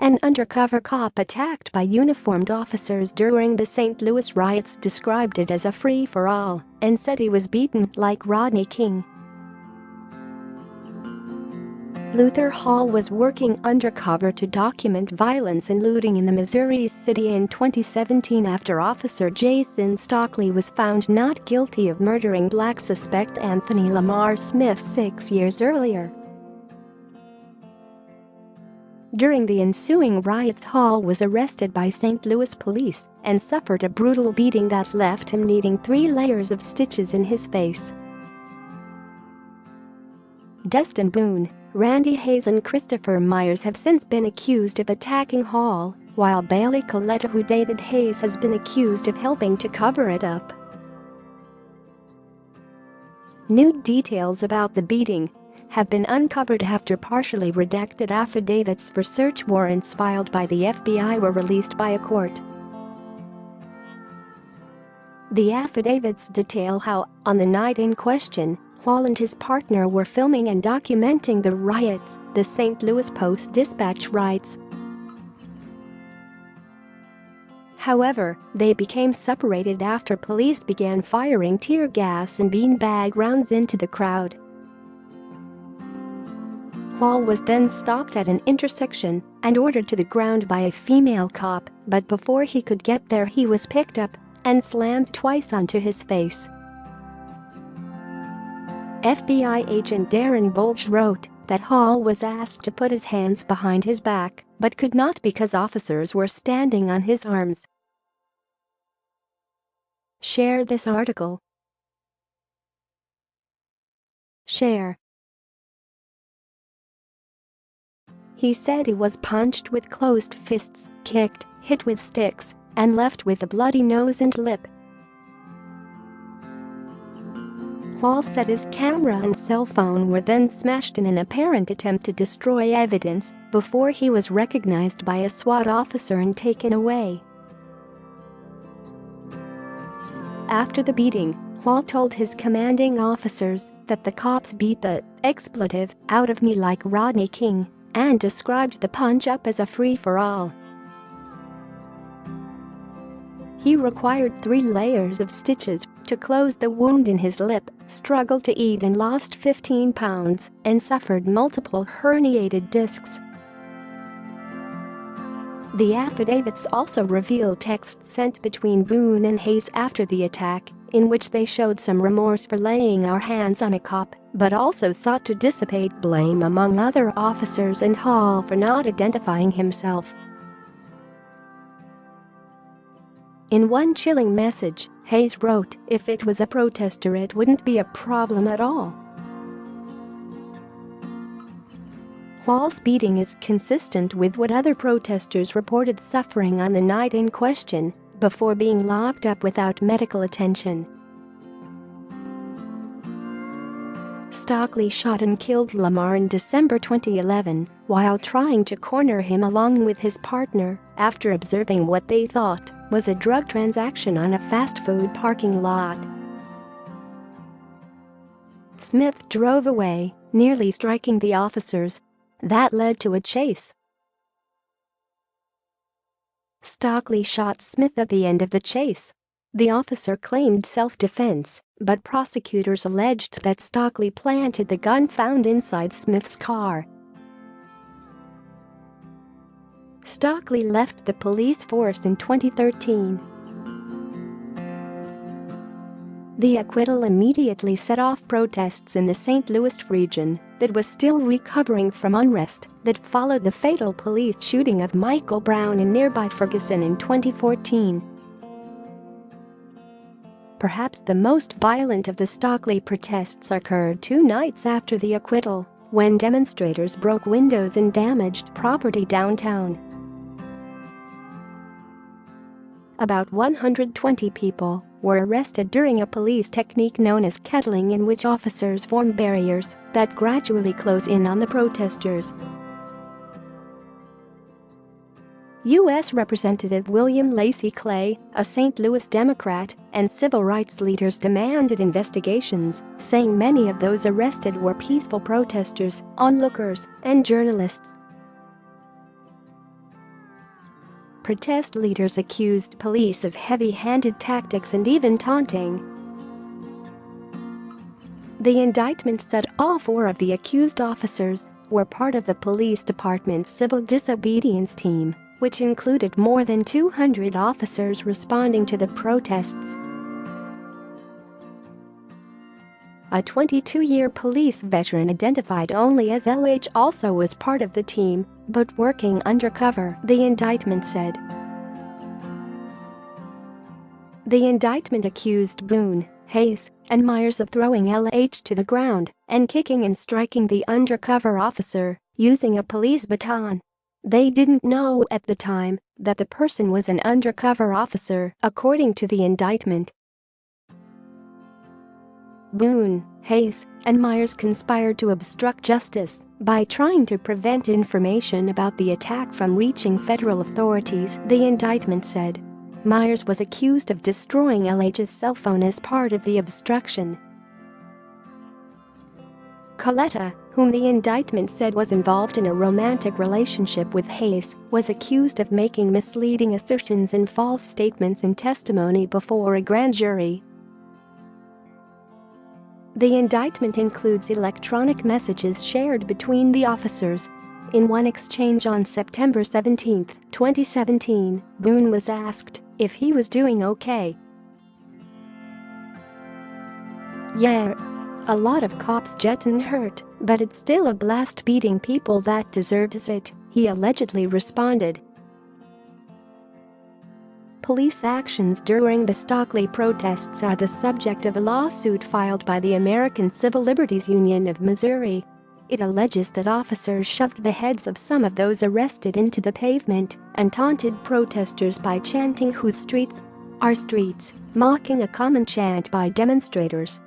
An undercover cop attacked by uniformed officers during the St. Louis riots described it as a free-for-all and said he was beaten like Rodney King. Luther Hall was working undercover to document violence and looting in the Missouri city in 2017 after Officer Jason Stockley was found not guilty of murdering black suspect Anthony Lamar Smith 6 years earlier. During the ensuing riots, Hall was arrested by St. Louis police and suffered a brutal beating that left him needing 3 layers of stitches in his face. Dustin Boone, Randy Hayes and Christopher Myers have since been accused of attacking Hall, while Bailey Colletta, who dated Hayes, has been accused of helping to cover it up. New details about the beating have been uncovered after partially redacted affidavits for search warrants filed by the FBI were released by a court. The affidavits detail how, on the night in question, Hall and his partner were filming and documenting the riots, the St. Louis Post-Dispatch writes. However, they became separated after police began firing tear gas and beanbag rounds into the crowd. Hall was then stopped at an intersection and ordered to the ground by a female cop, but before he could get there he was picked up and slammed twice onto his face. FBI agent Darren Bolge wrote that Hall was asked to put his hands behind his back but could not because officers were standing on his arms. Share this article. Share. He said he was punched with closed fists, kicked, hit with sticks, and left with a bloody nose and lip. Hall said his camera and cell phone were then smashed in an apparent attempt to destroy evidence before he was recognized by a SWAT officer and taken away. After the beating, Hall told his commanding officers that the cops beat the expletive out of me like Rodney King and described the punch-up as a free-for-all. He required 3 layers of stitches to close the wound in his lip, struggled to eat and lost 15 pounds, and suffered multiple herniated discs. The affidavits also reveal texts sent between Boone and Hayes after the attack, in which they showed some remorse for laying our hands on a cop, but also sought to dissipate blame among other officers and Hall for not identifying himself. In one chilling message, Hayes wrote, "If it was a protester it wouldn't be a problem at all." Hall's beating is consistent with what other protesters reported suffering on the night in question, before being locked up without medical attention. Stockley shot and killed Lamar in December 2011 while trying to corner him along with his partner after observing what they thought was a drug transaction on a fast food parking lot. Smith drove away, nearly striking the officers. That led to a chase. Stockley shot Smith at the end of the chase. The officer claimed self-defense, but prosecutors alleged that Stockley planted the gun found inside Smith's car. Stockley left the police force in 2013. The acquittal immediately set off protests in the St. Louis region that was still recovering from unrest that followed the fatal police shooting of Michael Brown in nearby Ferguson in 2014. Perhaps the most violent of the Stockley protests occurred 2 nights after the acquittal, when demonstrators broke windows and damaged property downtown. About 120 people were arrested during a police technique known as kettling, in which officers form barriers that gradually close in on the protesters. U.S. Representative William Lacey Clay, a St. Louis Democrat, and civil rights leaders demanded investigations, saying many of those arrested were peaceful protesters, onlookers, and journalists. Protest leaders accused police of heavy-handed tactics and even taunting. The indictment said all 4 of the accused officers were part of the police department's civil disobedience team, which included more than 200 officers responding to the protests. A 22-year police veteran identified only as LH also was part of the team, but working undercover, the indictment said. The indictment accused Boone, Hayes, and Myers of throwing LH to the ground and kicking and striking the undercover officer using a police baton. They didn't know at the time that the person was an undercover officer, according to the indictment. Boone, Hayes, and Myers conspired to obstruct justice by trying to prevent information about the attack from reaching federal authorities, the indictment said. Myers was accused of destroying LH's cell phone as part of the obstruction. Colletta, whom the indictment said was involved in a romantic relationship with Hayes, was accused of making misleading assertions and false statements in testimony before a grand jury. The indictment includes electronic messages shared between the officers. In one exchange on September 17, 2017, Boone was asked if he was doing okay. "Yeah. A lot of cops getting hurt, but it's still a blast beating people that deserves it," he allegedly responded. Police actions during the Stockley protests are the subject of a lawsuit filed by the American Civil Liberties Union of Missouri. It alleges that officers shoved the heads of some of those arrested into the pavement and taunted protesters by chanting "Whose streets? Our streets," mocking a common chant by demonstrators.